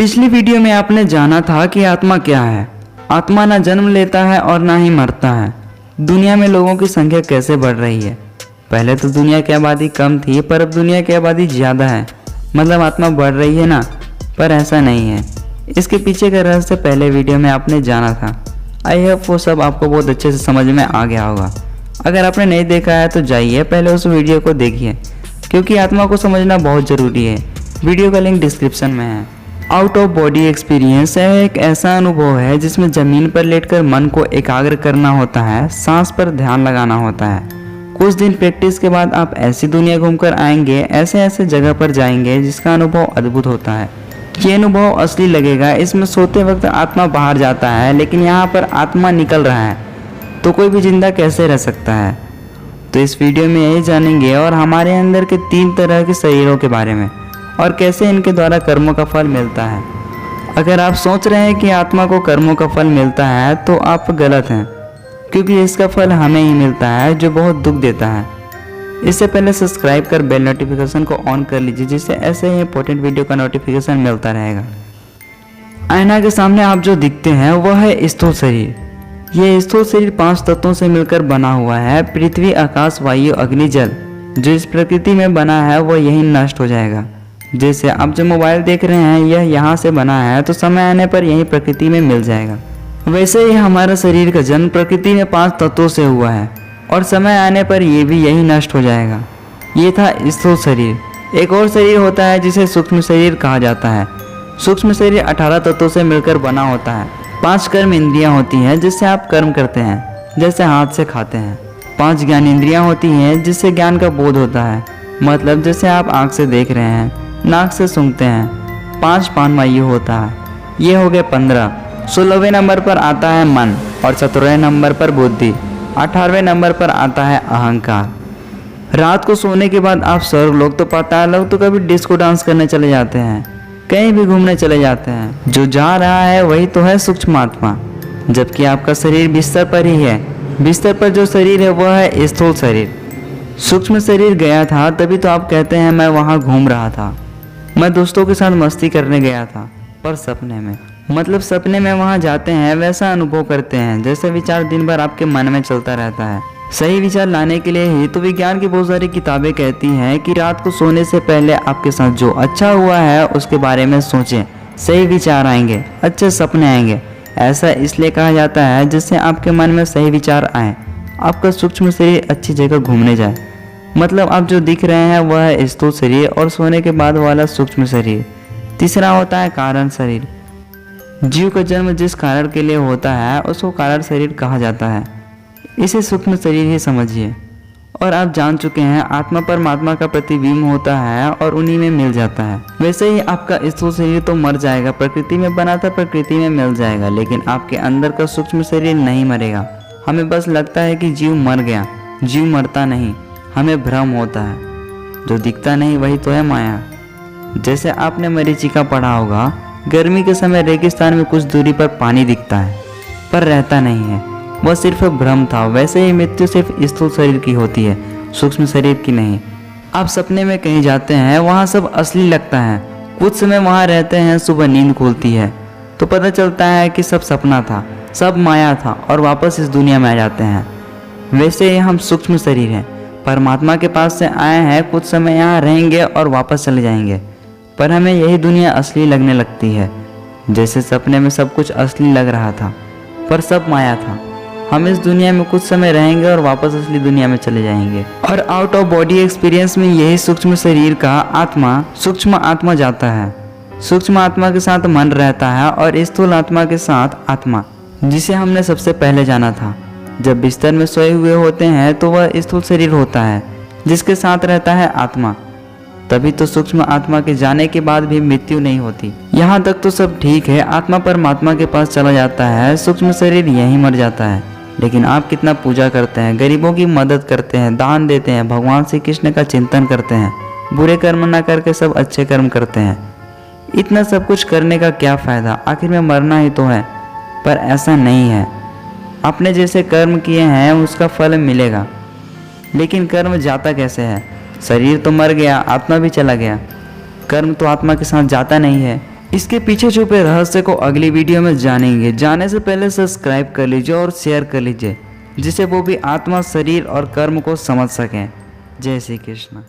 पिछली वीडियो में आपने जाना था कि आत्मा क्या है। आत्मा ना जन्म लेता है और ना ही मरता है। दुनिया में लोगों की संख्या कैसे बढ़ रही है। पहले तो दुनिया की आबादी कम थी, पर अब दुनिया की आबादी ज़्यादा है। मतलब आत्मा बढ़ रही है ना, पर ऐसा नहीं है। इसके पीछे का रहस्य पहले वीडियो में आपने जाना था। आई होप वो सब आपको बहुत अच्छे से समझ में आ गया होगा। अगर आपने नहीं देखा है तो जाइए पहले उस वीडियो को देखिए, क्योंकि आत्मा को समझना बहुत ज़रूरी है। वीडियो का लिंक डिस्क्रिप्शन में है। आउट ऑफ बॉडी एक्सपीरियंस एक ऐसा अनुभव है जिसमें ज़मीन पर लेटकर मन को एकाग्र करना होता है, सांस पर ध्यान लगाना होता है। कुछ दिन प्रैक्टिस के बाद आप ऐसी दुनिया घूमकर आएंगे, ऐसे ऐसे जगह पर जाएंगे जिसका अनुभव अद्भुत होता है। ये अनुभव असली लगेगा। इसमें सोते वक्त आत्मा बाहर जाता है, लेकिन यहाँ पर आत्मा निकल रहा है, तो कोई भी जिंदा कैसे रह सकता है। तो इस वीडियो में यही जानेंगे और हमारे अंदर के 3 तरह के शरीरों के बारे में, और कैसे इनके द्वारा कर्मों का फल मिलता है। अगर आप सोच रहे हैं कि आत्मा को कर्मों का फल मिलता है तो आप गलत हैं, क्योंकि इसका फल हमें ही मिलता है जो बहुत दुख देता है। इससे पहले सब्सक्राइब कर बेल नोटिफिकेशन को ऑन कर लीजिए, जिससे ऐसे ही इंपॉर्टेंट वीडियो का नोटिफिकेशन मिलता रहेगा। आईना के सामने आप जो दिखते हैं वह है स्थूल शरीर। यह स्थूल शरीर 5 तत्वों से मिलकर बना हुआ है। पृथ्वी, आकाश, वायु, अग्नि, जल। जो इस प्रकृति में बना है वह यही नष्ट हो जाएगा। जैसे आप जो मोबाइल देख रहे हैं यह यहाँ से बना है, तो समय आने पर यही प्रकृति में मिल जाएगा। वैसे ही हमारा शरीर का जन्म प्रकृति में 5 तत्वों से हुआ है, और समय आने पर ये भी यही नष्ट हो जाएगा। ये था स्थूल शरीर। एक और शरीर होता है जिसे सूक्ष्म शरीर कहा जाता है। सूक्ष्म शरीर 18 तत्वों से मिलकर बना होता है। 5 कर्म इंद्रियाँ होती हैं जिससे आप कर्म करते हैं, जैसे हाथ से खाते हैं। 5 ज्ञान इंद्रियाँ होती हैं जिससे ज्ञान का बोध होता है, मतलब जैसे आप आँख से देख रहे हैं, नाक से सूंघते हैं। 5 प्राणवायु होता है। ये हो गए 15। 16वें नंबर पर आता है मन, और 17वें नंबर पर बुद्धि। 18वें नंबर पर आता है अहंकार। रात को सोने के बाद आप स्वर्गलोक तो पाताल लोक तो कभी डिस्को डांस करने चले जाते हैं, कहीं भी घूमने चले जाते हैं। जो जा रहा है वही तो है सूक्ष्म आत्मा, जबकि आपका शरीर बिस्तर पर ही है। बिस्तर पर जो शरीर है वह है स्थूल शरीर। सूक्ष्म शरीर गया था, तभी तो आप कहते हैं मैं वहाँ घूम रहा था, मैं दोस्तों के साथ मस्ती करने गया था, पर सपने में। मतलब सपने में वहाँ जाते हैं, वैसा अनुभव करते हैं जैसे विचार दिन भर आपके मन में चलता रहता है। सही विचार लाने के लिए ही तो विज्ञान की बहुत सारी किताबें कहती हैं कि रात को सोने से पहले आपके साथ जो अच्छा हुआ है उसके बारे में सोचें, सही विचार आएंगे, अच्छे सपने आएंगे। ऐसा इसलिए कहा जाता है जिससे आपके मन में सही विचार आए, आपका सूक्ष्म शरीर अच्छी जगह घूमने जाए। मतलब आप जो दिख रहे हैं वह है स्थूल शरीर, और सोने के बाद वाला सूक्ष्म शरीर। तीसरा होता है कारण शरीर। जीव का जन्म जिस कारण के लिए होता है उसको कारण शरीर कहा जाता है। इसे सूक्ष्म शरीर ही समझिए। और आप जान चुके हैं आत्मा परमात्मा का प्रतिबिंब होता है और उन्हीं में मिल जाता है। वैसे ही आपका स्थूल शरीर तो मर जाएगा, प्रकृति में बना था, प्रकृति में मिल जाएगा, लेकिन आपके अंदर का सूक्ष्म शरीर नहीं मरेगा। हमें बस लगता है कि जीव मर गया, जीव मरता नहीं, हमें भ्रम होता है। जो दिखता नहीं वही तो है माया। जैसे आपने मरीचिका पढ़ा होगा, गर्मी के समय रेगिस्तान में कुछ दूरी पर पानी दिखता है, पर रहता नहीं है, वह सिर्फ भ्रम था। वैसे ही मृत्यु सिर्फ स्थूल शरीर की होती है, सूक्ष्म शरीर की नहीं। आप सपने में कहीं जाते हैं, वहाँ सब असली लगता है। कुछ समय वहाँ रहते हैं, सुबह नींद खुलती है तो पता चलता है कि सब सपना था, सब माया था, और वापस इस दुनिया में आ जाते हैं। वैसे ही हम सूक्ष्म शरीर हैं, परमात्मा के पास से आए हैं, कुछ समय यहाँ रहेंगे और वापस चले जाएंगे, पर हमें यही दुनिया असली लगने लगती है। जैसे सपने में सब कुछ असली लग रहा था, पर सब माया था। हम इस दुनिया में कुछ समय रहेंगे और वापस असली दुनिया में चले जाएंगे। और आउट ऑफ बॉडी एक्सपीरियंस में यही सूक्ष्म शरीर का आत्मा, सूक्ष्म आत्मा जाता है। सूक्ष्म आत्मा के साथ मन रहता है, और स्थूल आत्मा के साथ आत्मा, जिसे हमने सबसे पहले जाना था। जब बिस्तर में सोए हुए होते हैं तो वह स्थूल शरीर होता है जिसके साथ रहता है आत्मा। तभी तो सूक्ष्म आत्मा के जाने के बाद भी मृत्यु नहीं होती। यहाँ तक तो सब ठीक है, आत्मा परमात्मा के पास चला जाता है, सूक्ष्म शरीर यहीं मर जाता है। लेकिन आप कितना पूजा करते हैं, गरीबों की मदद करते हैं, दान देते हैं, भगवान श्री कृष्ण का चिंतन करते हैं, बुरे कर्म न करके सब अच्छे कर्म करते हैं। इतना सब कुछ करने का क्या फ़ायदा, आखिर में मरना ही तो है। पर ऐसा नहीं है। आपने जैसे कर्म किए हैं उसका फल मिलेगा, लेकिन कर्म जाता कैसे है। शरीर तो मर गया, आत्मा भी चला गया, कर्म तो आत्मा के साथ जाता नहीं है। इसके पीछे छुपे रहस्य को अगली वीडियो में जानेंगे। जाने से पहले सब्सक्राइब कर लीजिए और शेयर कर लीजिए, जिससे वो भी आत्मा, शरीर और कर्म को समझ सकें। जय श्री कृष्ण।